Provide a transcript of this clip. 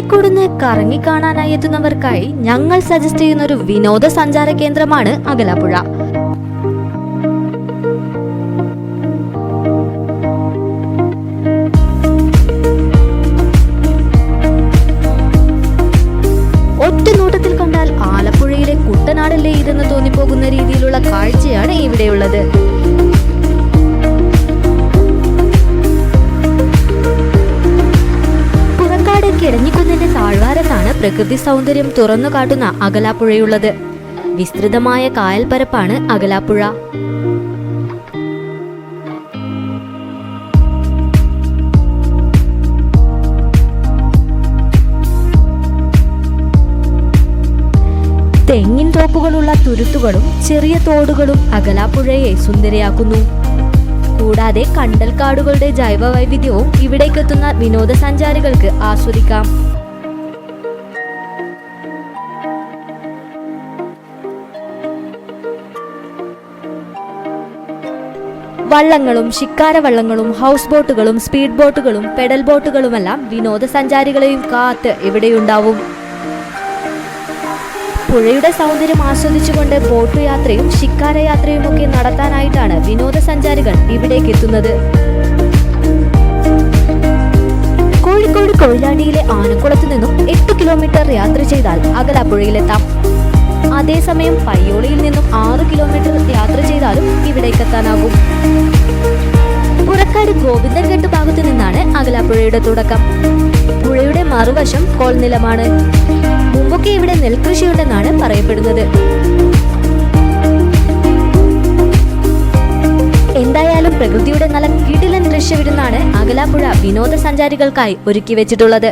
കോഴിക്കോടുന്ന് കറങ്ങിക്കാണാനായി എത്തുന്നവർക്കായി ഞങ്ങൾ സജസ്റ്റ് ചെയ്യുന്ന ഒരു വിനോദസഞ്ചാര കേന്ദ്രമാണ് അകലാപ്പുഴ. ഒറ്റ നോട്ടത്തിൽ കണ്ടാൽ ആലപ്പുഴയിലെ കുട്ടനാടല്ലേ ഇതെന്ന് തോന്നിപ്പോകുന്ന രീതിയിലുള്ള കാഴ്ചയാണ് ഇവിടെയുള്ളത്. കിടഞ്ഞിക്കുന്നിന്റെ താഴ്വാരത്താണ് പ്രകൃതി സൗന്ദര്യം തുറന്നു കാട്ടുന്ന അകലാപ്പുഴയുള്ളത്. വിസ്തൃതമായ കായൽപ്പരപ്പാണ് അകലാപ്പുഴ. തെങ്ങിൻ തോപ്പുകളുള്ള തുരുത്തുകളും ചെറിയ തോടുകളും അകലാപ്പുഴയെ സുന്ദരിയാക്കുന്നു. കൂടാതെ കണ്ടൽക്കാടുകളുടെ ജൈവ വൈവിധ്യവും ഇവിടേക്കെത്തുന്ന വിനോദസഞ്ചാരികൾക്ക് ആസ്വദിക്കാം. വള്ളങ്ങളും ശിക്കാരവള്ളങ്ങളും ഹൗസ് ബോട്ടുകളും സ്പീഡ് ബോട്ടുകളും പെഡൽ ബോട്ടുകളുമെല്ലാം വിനോദസഞ്ചാരികളെയും കാത്ത് ഇവിടെയുണ്ടാവും. പുഴയുടെ സൗന്ദര്യം ആസ്വദിച്ചുകൊണ്ട് ബോട്ട് യാത്രയും ശിക്കാര യാത്രയും ഒക്കെ നടത്താനായിട്ടാണ് വിനോദസഞ്ചാരികൾ ഇവിടേക്ക് എത്തുന്നത്. കോഴിക്കോട് കൊയിലാണ്ടിയിലെ ആനക്കുളത്തു നിന്നും 8 കിലോമീറ്റർ യാത്ര ചെയ്താൽ അകലാപ്പുഴയിലെത്താം. അതേസമയം പയ്യോളിയിൽ നിന്നും 6 കിലോമീറ്റർ യാത്ര ചെയ്താലും ഇവിടേക്കെത്താനാകും. പുറക്കാട് ഗോവിന്ദൻഘട്ട് ഭാഗത്തു നിന്നാണ് അകലാപ്പുഴയുടെ തുടക്കം. പുഴയുടെ മറുവശം കോൾനിലമാണ്. മുമ്പൊക്കെ ഇവിടെ നെൽകൃഷിയുണ്ടെന്നാണ് പറയപ്പെടുന്നത്. എന്തായാലും പ്രകൃതിയുടെ നല്ല കിടിലൻ ദൃശ്യവിരുന്നാണ് അകലാപ്പുഴ വിനോദസഞ്ചാരികൾക്കായി ഒരുക്കി വെച്ചിട്ടുള്ളത്.